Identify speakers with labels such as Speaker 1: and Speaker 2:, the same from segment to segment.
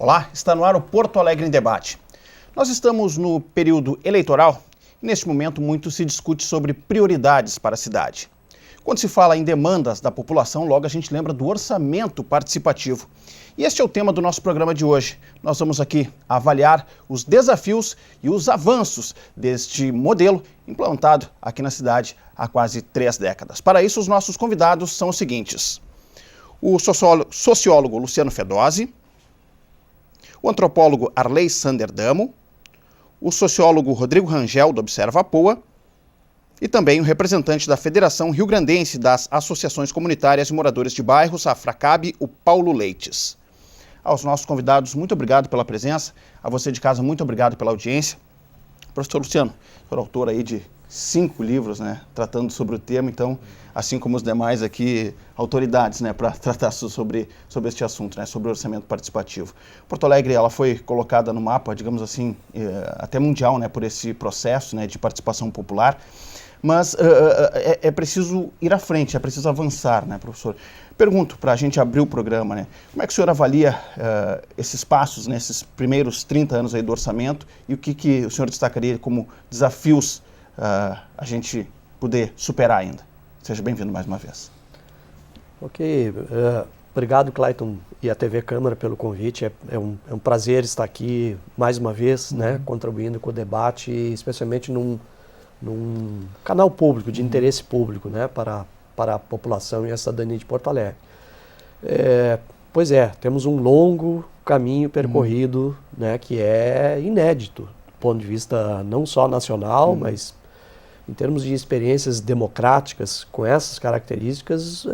Speaker 1: Olá, está no ar o Porto Alegre em Debate. Nós estamos no período eleitoral e neste momento muito se discute sobre prioridades para a cidade. Quando se fala em demandas da população, logo a gente lembra do orçamento participativo. E este é o tema do nosso programa de hoje. Nós vamos aqui avaliar os desafios e os avanços deste modelo implantado aqui na cidade há quase 3 décadas. Para isso, os nossos convidados são os seguintes: o sociólogo Luciano Fedozzi, o antropólogo Arley Sanderdamo, o sociólogo Rodrigo Rangel, do Observa Poa, e também o representante da Federação Rio-Grandense das Associações Comunitárias e Moradores de Bairros, a Fracab, o Paulo Leites. Aos nossos convidados, muito obrigado pela presença. A você de casa, muito obrigado pela audiência. Professor Luciano, senhor autor aí de 5 livros, né, tratando sobre o tema, então, assim como os demais aqui, autoridades, né, para tratar sobre este assunto, né, sobre o orçamento participativo. Porto Alegre, ela foi colocada no mapa, digamos assim, até mundial, né, por esse processo, né, de participação popular, mas é preciso ir à frente, é preciso avançar, né, professor? Pergunto, para a gente abrir o programa, né, como é que o senhor avalia esses passos, nesses primeiros 30 anos aí do orçamento, e o que o senhor destacaria como desafios a gente poder superar ainda? Seja bem-vindo mais uma vez.
Speaker 2: Ok, obrigado, Clayton, e a TV Câmara pelo convite. É um prazer estar aqui mais uma vez, né, contribuindo com o debate, especialmente num canal público, de interesse público, né, para a população e a cidadania de Porto Alegre. Pois é, temos um longo caminho percorrido, né, que é inédito, do ponto de vista não só nacional, mas em termos de experiências democráticas com essas características,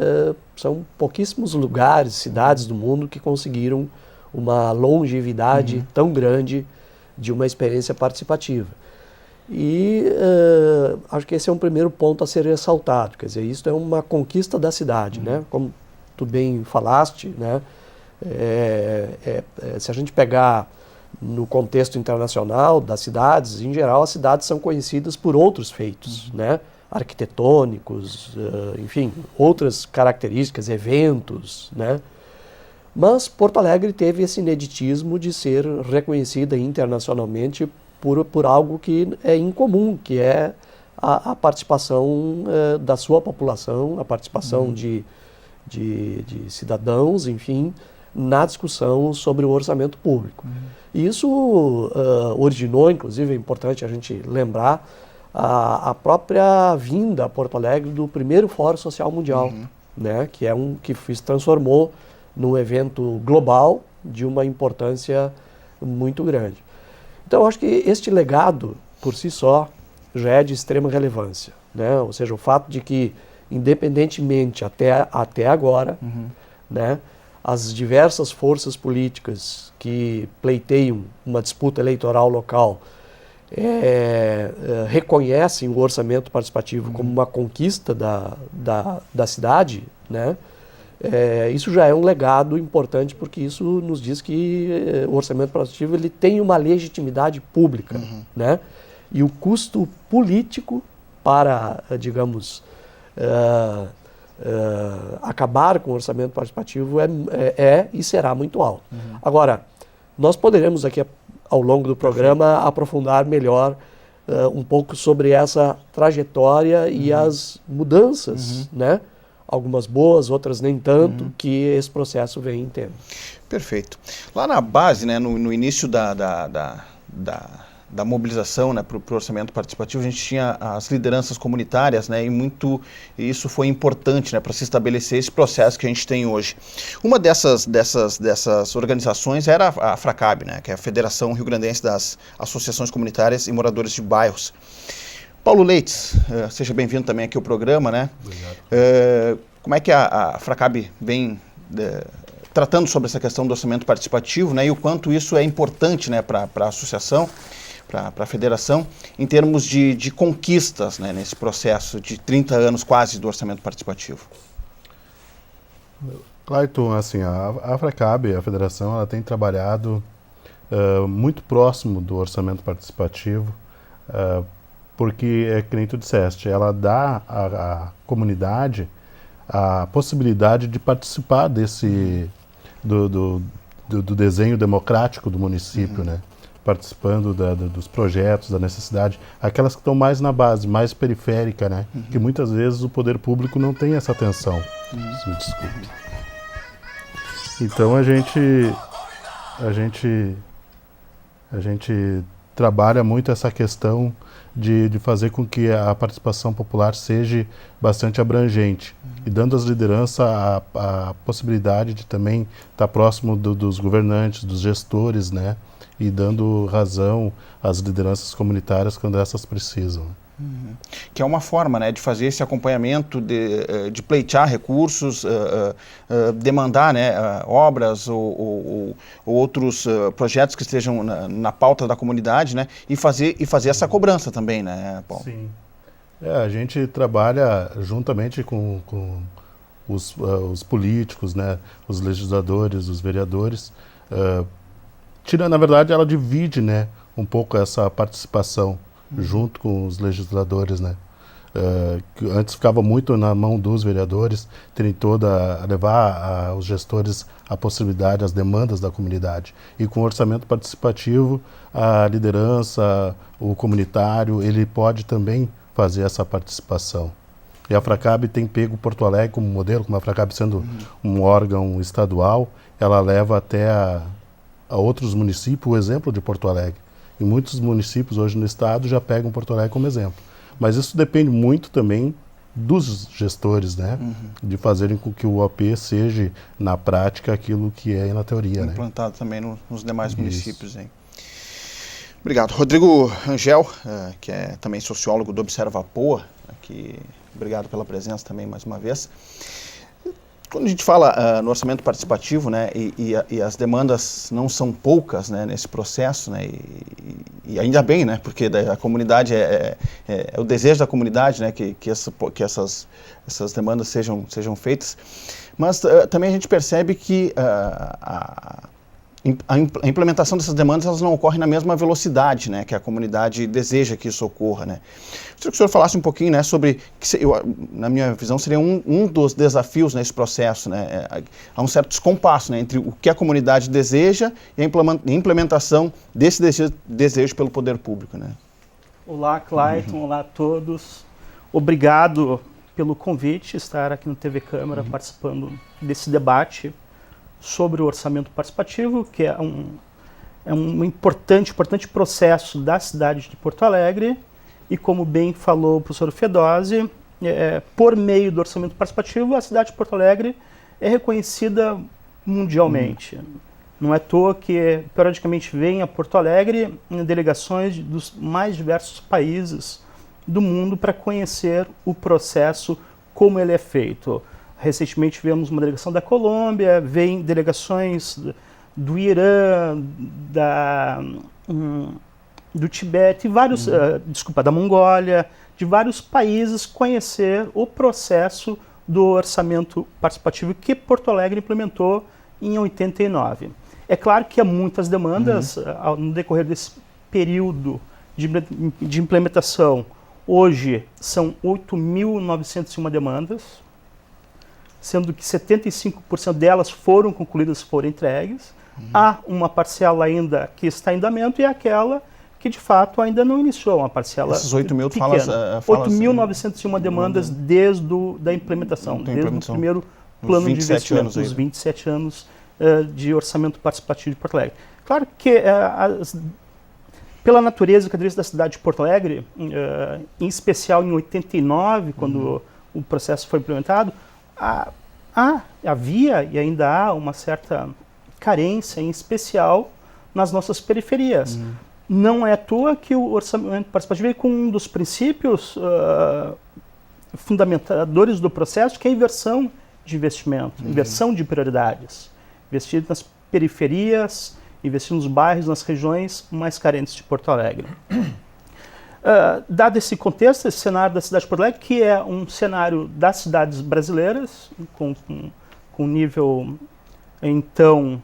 Speaker 2: são pouquíssimos lugares, cidades do mundo que conseguiram uma longevidade tão grande de uma experiência participativa. E acho que esse é um primeiro ponto a ser ressaltado, quer dizer, isso é uma conquista da cidade, né? Como tu bem falaste, né? Se a gente pegar no contexto internacional das cidades, em geral as cidades são conhecidas por outros feitos, né? Arquitetônicos, enfim, outras características, eventos, né? Mas Porto Alegre teve esse ineditismo de ser reconhecida internacionalmente por algo que é incomum, que é a participação da sua população, a participação de cidadãos, enfim, na discussão sobre o orçamento público. E isso originou, inclusive, é importante a gente lembrar, a própria vinda a Porto Alegre do primeiro Fórum Social Mundial, né, que se transformou num evento global de uma importância muito grande. Então, acho que este legado, por si só, já é de extrema relevância, né? Ou seja, o fato de que, independentemente até agora, né, as diversas forças políticas que pleiteiam uma disputa eleitoral local reconhecem o orçamento participativo como uma conquista da cidade, né? Isso já é um legado importante, porque isso nos diz que o orçamento participativo ele tem uma legitimidade pública, né? E o custo político para, digamos, acabar com o orçamento participativo é e será muito alto. Agora, nós poderemos aqui ao longo do programa aprofundar melhor um pouco sobre essa trajetória e as mudanças, né? Algumas boas, outras nem tanto, que esse processo vem tendo.
Speaker 1: Perfeito. Lá na base, né, no início da mobilização, né, para o orçamento participativo, a gente tinha as lideranças comunitárias, né, e isso foi importante, né, para se estabelecer esse processo que a gente tem hoje. Uma dessas organizações era a Fracab, né, que é a Federação Rio-Grandense das Associações Comunitárias e Moradores de Bairros. Paulo Leites, seja bem-vindo também aqui ao programa, né? Obrigado. Como é que a Fracab vem tratando sobre essa questão do orçamento participativo, né, e o quanto isso é importante, né, para a associação, para a federação, em termos de conquistas, né, nesse processo de 30 anos quase do orçamento participativo?
Speaker 3: Clayton, assim, a Fracab, a federação, ela tem trabalhado muito próximo do orçamento participativo, porque, que nem tu disseste, ela dá à comunidade a possibilidade de participar do desenho democrático do município, né? Participando dos projetos, da necessidade, aquelas que estão mais na base, mais periférica, né? Que muitas vezes o poder público não tem essa atenção. Me desculpe. Então a gente trabalha muito essa questão de fazer com que a participação popular seja bastante abrangente e dando às lideranças a possibilidade de também estar próximo dos governantes, dos gestores, né? E dando razão às lideranças comunitárias quando essas precisam.
Speaker 1: Que é uma forma, né, de fazer esse acompanhamento, de pleitear recursos, demandar, né, obras ou outros projetos que estejam na pauta da comunidade, né, e fazer essa cobrança também, né, Paulo?
Speaker 3: Sim. A gente trabalha juntamente com os políticos, né, os legisladores, os vereadores. Na verdade, ela divide, né, um pouco essa participação junto com os legisladores, né? Que antes ficava muito na mão dos vereadores, terem levar aos gestores a possibilidade, as demandas da comunidade. E com o orçamento participativo, a liderança, o comunitário, ele pode também fazer essa participação. E a Fracab tem pego Porto Alegre como modelo, como a Fracab sendo um órgão estadual, ela leva até a outros municípios o exemplo de Porto Alegre. E muitos municípios hoje no estado já pegam Porto Alegre como exemplo. Mas isso depende muito também dos gestores, né? De fazerem com que o OP seja, na prática, aquilo que é na teoria.
Speaker 1: Implantado, né? Também nos demais municípios. Hein? Obrigado. Rodrigo Rangel, que é também sociólogo do Observa Poa, aqui, obrigado pela presença também mais uma vez. Quando a gente fala no orçamento participativo, né, e as demandas não são poucas, né, nesse processo, né, e ainda bem, né, porque a comunidade é o desejo da comunidade, né, que essas demandas sejam feitas, mas também a gente percebe que a implementação dessas demandas elas não ocorre na mesma velocidade, né, que a comunidade deseja que isso ocorra, né. Gostaria que o senhor falasse um pouquinho, né, sobre, na minha visão, seria um dos desafios nesse processo, né. Há um certo descompasso, né, entre o que a comunidade deseja e a implementação desse desejo pelo poder público, né.
Speaker 4: Olá, Clayton, olá a todos. Obrigado pelo convite, estar aqui no TV Câmara participando desse debate sobre o orçamento participativo, que é um importante processo da cidade de Porto Alegre, e como bem falou o professor Fedose, por meio do orçamento participativo, a cidade de Porto Alegre é reconhecida mundialmente. Não é à toa que, periodicamente, vem a Porto Alegre em delegações dos mais diversos países do mundo para conhecer o processo, como ele é feito. Recentemente tivemos uma delegação da Colômbia, vem delegações do Irã, do Tibete, vários, da Mongólia, de vários países conhecer o processo do orçamento participativo que Porto Alegre implementou em 89. É claro que há muitas demandas no decorrer desse período de implementação. Hoje são 8.901 demandas, sendo que 75% delas foram concluídas, foram entregues. Há uma parcela ainda que está em andamento e aquela que, de fato, ainda não iniciou, uma parcela
Speaker 1: Essas 8.000 tu
Speaker 4: pequena. 8.901 demandas desde a implementação, desde o primeiro plano de investimento, dos 27 anos de orçamento participativo de Porto Alegre. Claro que, pela natureza e característica da cidade de Porto Alegre, em especial em 89, quando o processo foi implementado, havia e ainda há uma certa carência, em especial nas nossas periferias. Não é à toa que o orçamento participativo veio com um dos princípios fundamentadores do processo, que é a inversão de investimento, inversão de prioridades. Investir nas periferias, investir nos bairros, nas regiões mais carentes de Porto Alegre. Dado esse contexto, esse cenário da cidade de Porto Alegre, que é um cenário das cidades brasileiras, com nível, então,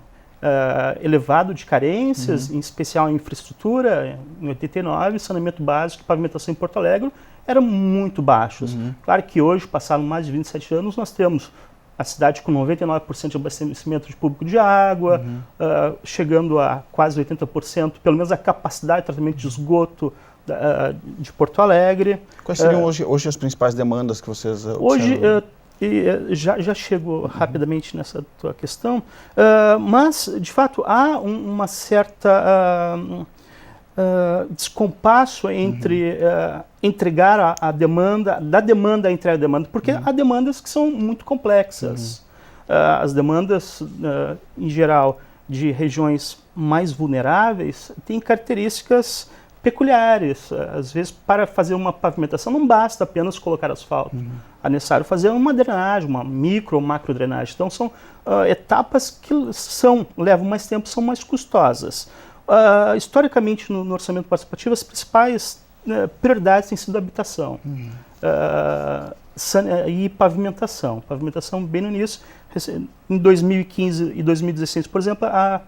Speaker 4: elevado de carências, em especial em infraestrutura, em 89, saneamento básico e pavimentação em Porto Alegre eram muito baixos. Claro que hoje, passaram mais de 27 anos, nós temos a cidade com 99% de abastecimento de público de água, chegando a quase 80%, pelo menos a capacidade de tratamento de esgoto de Porto Alegre.
Speaker 1: Quais seriam hoje as principais demandas que vocês
Speaker 4: hoje já chego rapidamente nessa tua questão, mas de fato há uma certa descompasso entre entregar a demanda, da demanda a entrega da demanda, porque há demandas que são muito complexas. As demandas, em geral, de regiões mais vulneráveis têm características peculiares. Às vezes, para fazer uma pavimentação, não basta apenas colocar asfalto. É necessário fazer uma drenagem, uma micro ou macro drenagem. Então, são etapas que levam mais tempo, são mais custosas. Historicamente, no orçamento participativo, as principais prioridades têm sido habitação e pavimentação. Pavimentação bem no início. Em 2015 e 2016, por exemplo, a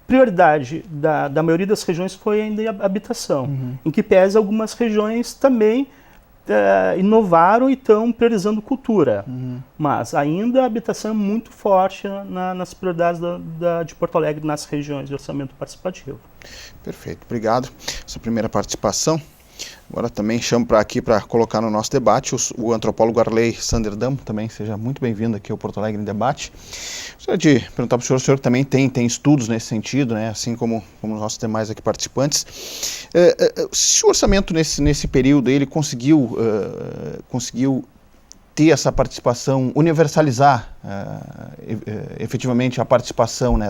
Speaker 4: prioridade da maioria das regiões foi ainda a habitação, em que pese algumas regiões também inovaram e estão priorizando cultura. Mas ainda a habitação é muito forte nas prioridades de Porto Alegre, nas regiões de orçamento participativo.
Speaker 1: Perfeito, obrigado. Essa primeira participação. Agora também chamo aqui para colocar no nosso debate o antropólogo Arley Sanderdam, também seja muito bem-vindo aqui ao Porto Alegre em Debate. Gostaria de perguntar para o senhor também tem estudos nesse sentido, né, assim como os nossos demais aqui participantes. Se o orçamento nesse período ele conseguiu ter essa participação, universalizar efetivamente a participação, né,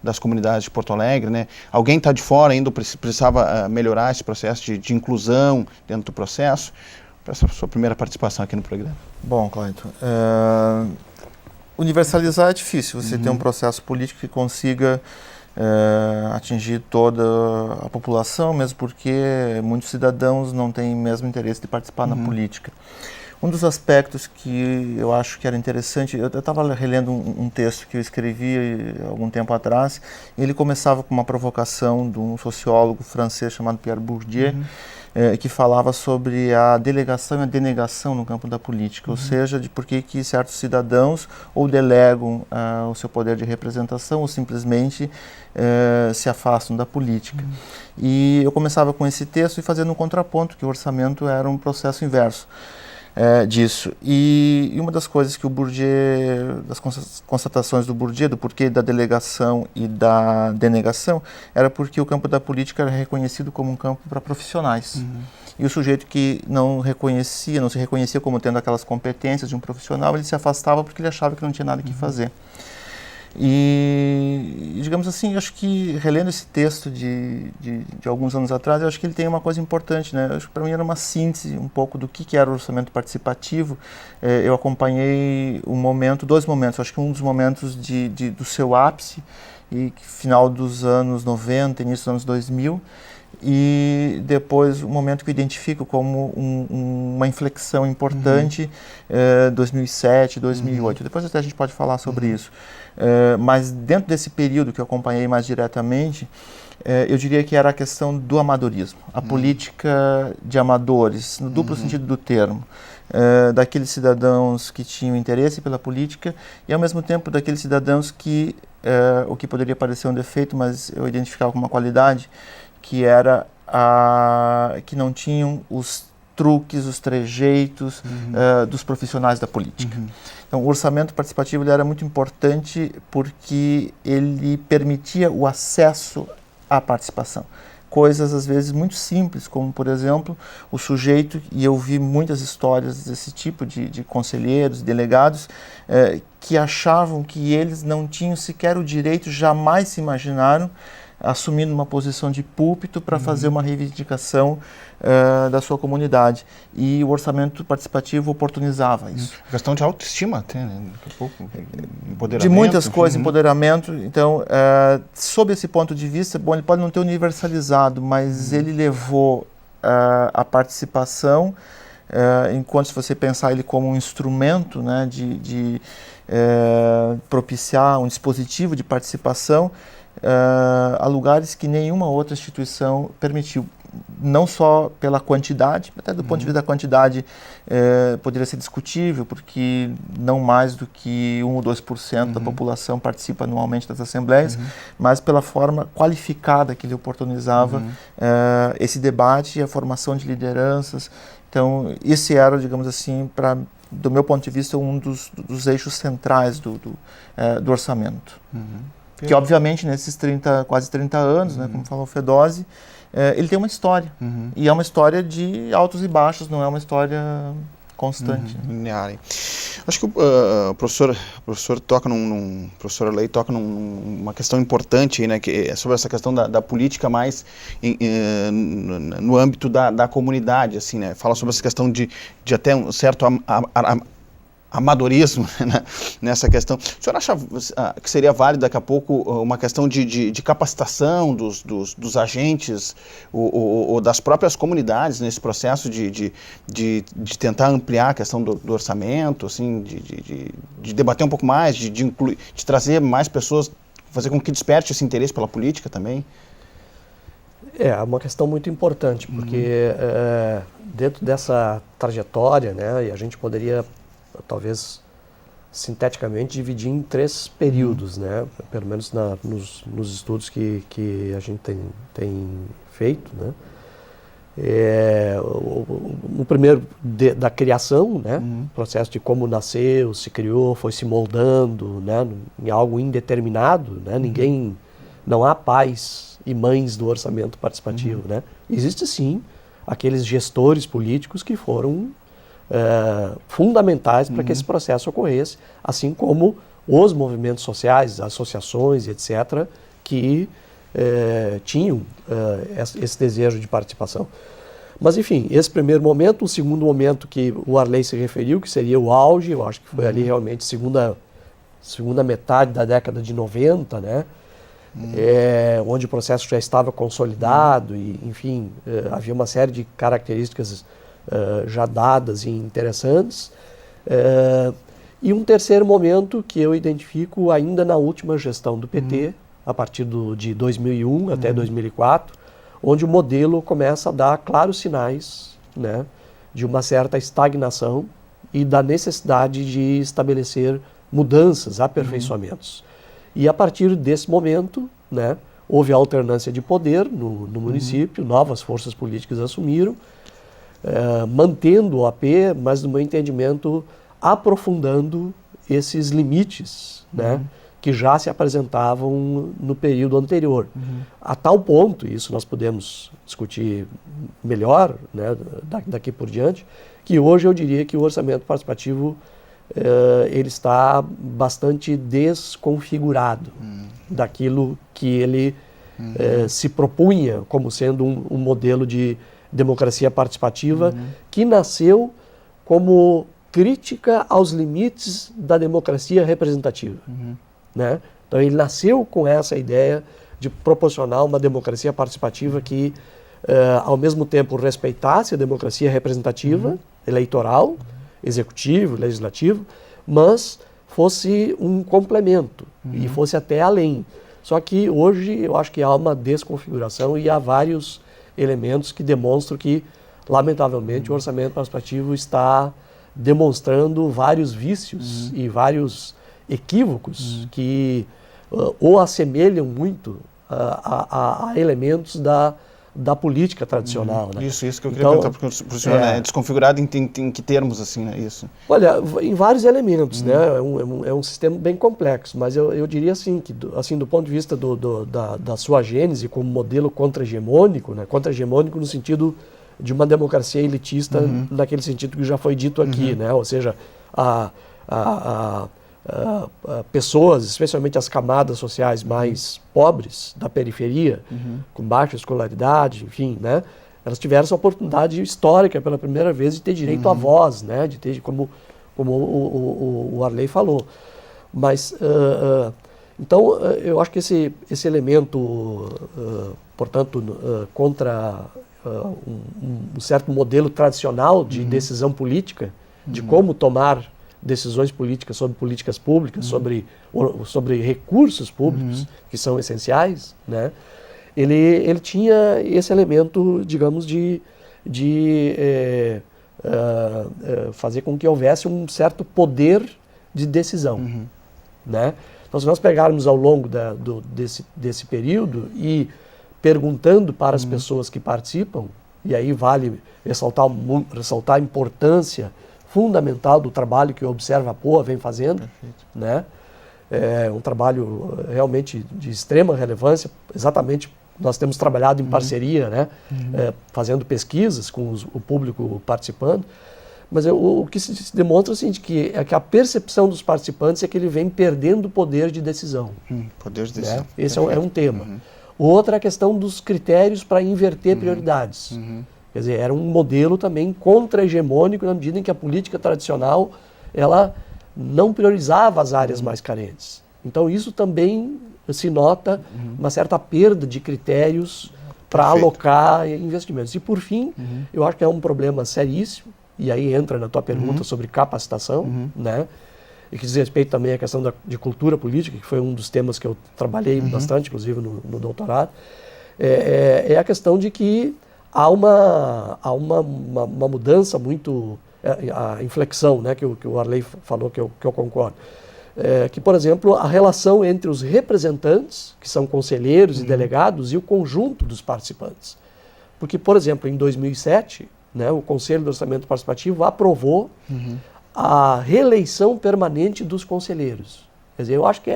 Speaker 1: das comunidades de Porto Alegre, né? Alguém está de fora ainda precisava melhorar esse processo de inclusão dentro do processo. Para essa sua primeira participação aqui no programa.
Speaker 5: Bom, Clayton, universalizar é difícil. Você tem um processo político que consiga atingir toda a população, mesmo porque muitos cidadãos não têm mesmo interesse de participar na política. Um dos aspectos que eu acho que era interessante, eu estava relendo um texto que eu escrevi algum tempo atrás, e ele começava com uma provocação de um sociólogo francês chamado Pierre Bourdieu, que falava sobre a delegação e a denegação no campo da política, ou seja, de por que certos cidadãos ou delegam o seu poder de representação ou simplesmente se afastam da política. E eu começava com esse texto e fazendo um contraponto, que o orçamento era um processo inverso disso. E uma das coisas que o Bourdieu, das constatações do Bourdieu, do porquê da delegação e da denegação, era porque o campo da política era reconhecido como um campo para profissionais. E o sujeito que não se reconhecia como tendo aquelas competências de um profissional, ele se afastava porque ele achava que não tinha nada que fazer. E, digamos assim, eu acho que, relendo esse texto de alguns anos atrás, eu acho que ele tem uma coisa importante, né? Eu acho que para mim era uma síntese um pouco do que era o orçamento participativo. Eu acompanhei dois momentos, acho que um dos momentos do seu ápice, e final dos anos 90, início dos anos 2000, e depois o momento que eu identifico como uma inflexão importante, 2007, 2008. Depois até a gente pode falar sobre isso. Mas dentro desse período que eu acompanhei mais diretamente, eu diria que era a questão do amadorismo, a política de amadores, no duplo sentido do termo, daqueles cidadãos que tinham interesse pela política e ao mesmo tempo daqueles cidadãos que, o que poderia parecer um defeito, mas eu identificava como uma qualidade, que era que não tinham os truques, os trejeitos dos profissionais da política. Então, o orçamento participativo ele era muito importante porque ele permitia o acesso à participação. Coisas, às vezes, muito simples, como, por exemplo, o sujeito, e eu vi muitas histórias desse tipo de conselheiros, delegados, que achavam que eles não tinham sequer o direito, jamais se imaginaram, assumindo uma posição de púlpito para fazer uma reivindicação da sua comunidade. E o orçamento participativo oportunizava isso.
Speaker 1: Questão de autoestima até, né? Daqui a pouco, empoderamento.
Speaker 5: De muitas coisas, empoderamento. Então, sob esse ponto de vista, bom, ele pode não ter universalizado, mas ele levou a participação, enquanto se você pensar ele como um instrumento, né, de propiciar um dispositivo de participação, a lugares que nenhuma outra instituição permitiu. não só pela quantidade, até do ponto de vista da quantidade poderia ser discutível, porque não mais do que 1 ou 2% da população participa anualmente das assembleias, mas pela forma qualificada que ele oportunizava esse debate e a formação de lideranças. Então, esse era, digamos assim, do meu ponto de vista, um dos eixos centrais do orçamento. Que, obviamente, nesses quase 30 anos, né, como falou o Fedose, ele tem uma história. E é uma história de altos e baixos, não é uma história constante.
Speaker 1: Linear. Acho que o professor toca professor Lei toca numa questão importante aí, né, que é sobre essa questão da política mais no âmbito da comunidade, assim, né? Fala sobre essa questão de até um certo amadorismo, né, nessa questão. O senhor acha que seria válido daqui a pouco uma questão de capacitação dos agentes ou das próprias comunidades nesse processo de tentar ampliar a questão do orçamento, assim, de debater um pouco mais, de incluir, de trazer mais pessoas, fazer com que desperte esse interesse pela política também?
Speaker 2: É uma questão muito importante, porque dentro dessa trajetória, né, e a gente poderia talvez sinteticamente dividir em 3 períodos, né? Pelo menos nos estudos que a gente tem feito, né? O primeiro da criação, né? Processo de como nasceu, se criou, foi se moldando, né? Em algo indeterminado, né? Não há pais e mães do orçamento participativo, né? Existe sim aqueles gestores políticos que foram fundamentais para que esse processo ocorresse, assim como os movimentos sociais, associações, etc., que tinham esse desejo de participação. Mas, enfim, esse primeiro momento, o segundo momento que o Arley se referiu, que seria o auge, eu acho que foi ali realmente segunda metade da década de 90, né? Onde o processo já estava consolidado e, enfim, havia uma série de características já dadas e interessantes. E um terceiro momento que eu identifico ainda na última gestão do PT, a partir de 2001 até 2004, onde o modelo começa a dar claros sinais, né, de uma certa estagnação e da necessidade de estabelecer mudanças, aperfeiçoamentos. E a partir desse momento, né, houve alternância de poder no município, novas forças políticas assumiram, mantendo o AP, mas no meu entendimento aprofundando esses limites, né, que já se apresentavam no período anterior. A tal ponto, isso nós podemos discutir melhor, né, daqui por diante, que hoje eu diria que o orçamento participativo ele está bastante desconfigurado daquilo que ele se propunha como sendo um modelo de democracia participativa que nasceu como crítica aos limites da democracia representativa. Né? Então ele nasceu com essa ideia de proporcionar uma democracia participativa que, ao mesmo tempo, respeitasse a democracia representativa, eleitoral, executivo, legislativo, mas fosse um complemento e fosse até além. Só que hoje eu acho que há uma desconfiguração e há vários elementos que demonstram que, lamentavelmente, o orçamento participativo está demonstrando vários vícios e vários equívocos que ou assemelham muito a elementos da política tradicional. Né?
Speaker 1: Isso que eu queria perguntar para o senhor, né? É desconfigurado em que termos, assim, né? Isso.
Speaker 2: Olha, em vários elementos, né? É um sistema bem complexo, mas eu diria assim, que assim, do ponto de vista da sua gênese como modelo contra-hegemônico, né? Contra-hegemônico no sentido de uma democracia elitista, naquele sentido que já foi dito aqui, né? Ou seja, pessoas, especialmente as camadas sociais mais pobres da periferia, com baixa escolaridade, enfim, né? Elas tiveram essa oportunidade histórica pela primeira vez de ter direito à voz, né? De ter, como o Arley falou. Mas, então, eu acho que esse elemento, portanto, contra um certo modelo tradicional de decisão política, de como tomar decisões políticas sobre políticas públicas, sobre recursos públicos que são essenciais, né? ele tinha esse elemento, digamos, de fazer com que houvesse um certo poder de decisão, né? Então, se nós pegarmos ao longo desse período e perguntando para as pessoas que participam, e aí vale ressaltar a importância fundamental do trabalho que o Observa Poa vem fazendo, né? É um trabalho realmente de extrema relevância, exatamente. Nós temos trabalhado em parceria, né? Fazendo pesquisas com o público participando, mas o que se demonstra assim, que a percepção dos participantes é que ele vem perdendo o poder de decisão.
Speaker 1: Poder de decisão.
Speaker 2: Né? Esse é um tema. Outra é a questão dos critérios para inverter prioridades. Quer dizer, era um modelo também contra-hegemônico na medida em que a política tradicional ela não priorizava as áreas mais carentes. Então isso também se nota uma certa perda de critérios para alocar investimentos. E por fim, eu acho que é um problema seríssimo, e aí entra na tua pergunta sobre capacitação, né? E que diz respeito também à questão de cultura política, que foi um dos temas que eu trabalhei bastante, inclusive no doutorado, é a questão de que há uma mudança muito, a inflexão, né, que o Arley falou, que eu concordo. Que, por exemplo, a relação entre os representantes, que são conselheiros e delegados, e o conjunto dos participantes. Porque, por exemplo, em 2007, né, o Conselho do Orçamento Participativo aprovou a reeleição permanente dos conselheiros. Quer dizer, eu acho que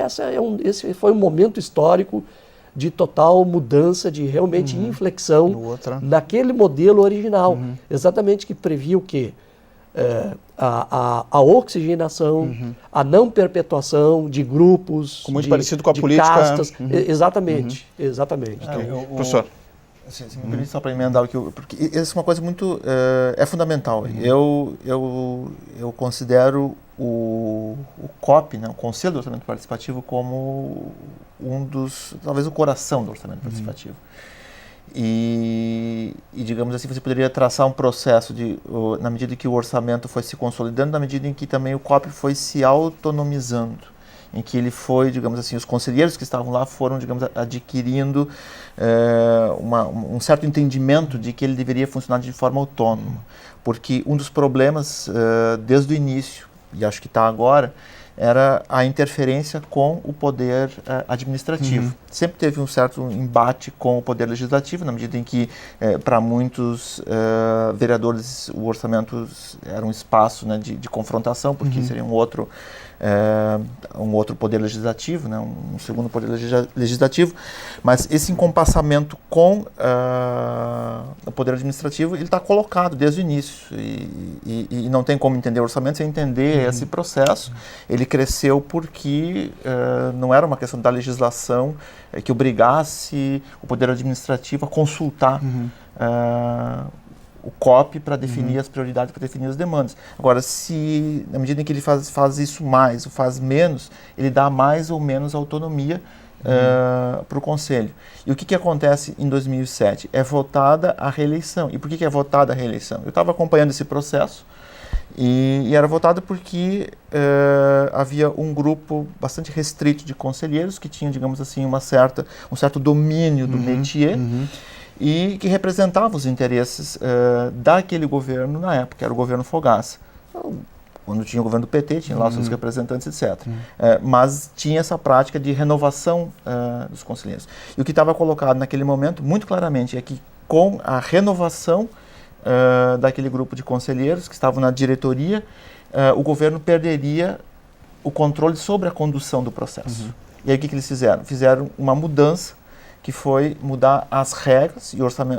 Speaker 2: esse foi um momento histórico de total mudança, de realmente inflexão naquele modelo original. Exatamente, que previa o quê? A oxigenação, a não perpetuação de grupos,
Speaker 1: muito parecido com a política.
Speaker 2: Castas. Exatamente, exatamente.
Speaker 1: Professor.
Speaker 5: Se me permite só para emendar o que porque isso é uma coisa muito fundamental. Eu considero o COP, né, o Conselho do Orçamento Participativo, como talvez o coração do orçamento participativo. E digamos assim, você poderia traçar um processo na medida em que o orçamento foi se consolidando, na medida em que também o COP foi se autonomizando, em que ele foi, digamos assim, os conselheiros que estavam lá foram, digamos, adquirindo um certo entendimento de que ele deveria funcionar de forma autônoma. Porque um dos problemas, desde o início, e acho que está agora, era a interferência com o poder administrativo. Sempre teve um certo embate com o poder legislativo, na medida em que, para muitos vereadores, o orçamento era um espaço, né, de confrontação, porque seria um outro poder legislativo, né, um segundo poder legislativo, mas esse encompassamento com o poder administrativo, ele está colocado desde o início, e não tem como entender o orçamento sem entender esse processo. Ele cresceu porque não era uma questão da legislação que obrigasse o poder administrativo a consultar o COP para definir as prioridades, para definir as demandas. Agora, se na medida em que ele faz isso mais ou faz menos, ele dá mais ou menos autonomia para o Conselho. E o que acontece em 2007? É votada a reeleição. E por que é votada a reeleição? Eu estava acompanhando esse processo e era votada porque havia um grupo bastante restrito de conselheiros que tinham, digamos assim, um certo domínio do métier, e que representava os interesses daquele governo na época, que era o governo Fogaça. Então, quando tinha o governo do PT, tinha lá os seus representantes, etc. Mas tinha essa prática de renovação dos conselheiros. E o que estava colocado naquele momento, muito claramente, é que com a renovação daquele grupo de conselheiros que estavam na diretoria, o governo perderia o controle sobre a condução do processo. E aí o que eles fizeram? Fizeram uma mudança, que foi mudar as regras,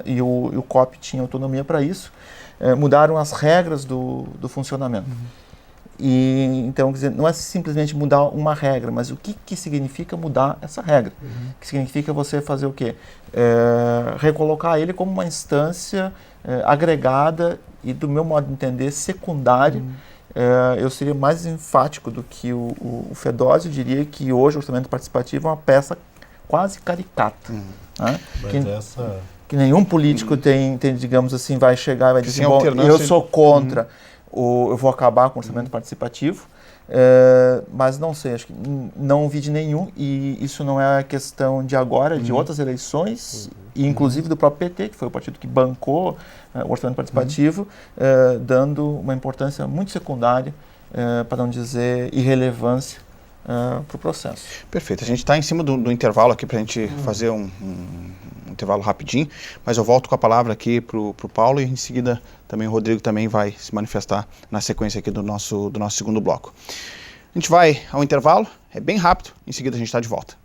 Speaker 5: e o COP tinha autonomia para isso, mudaram as regras do funcionamento. E, então, quer dizer, não é simplesmente mudar uma regra, mas o que significa mudar essa regra? O que significa você fazer o quê? Recolocar ele como uma instância agregada e, do meu modo de entender, secundária. Eu seria mais enfático do que o Fedósio, diria que hoje o orçamento participativo é uma peça quase caricata. Né? Que nenhum político tem, digamos assim, vai chegar e vai dizer, bom, eu sou contra, eu vou acabar com o orçamento participativo. mas não sei, acho que não ouvi de nenhum, e isso não é questão de agora, de outras eleições, e inclusive do próprio PT, que foi o partido que bancou o orçamento participativo, dando uma importância muito secundária, para não dizer irrelevância, para o processo.
Speaker 1: Perfeito. A gente está em cima do intervalo aqui para a gente fazer um intervalo rapidinho, mas eu volto com a palavra aqui para o Paulo e em seguida também o Rodrigo também vai se manifestar na sequência aqui do nosso segundo bloco. A gente vai ao intervalo, é bem rápido, em seguida a gente está de volta.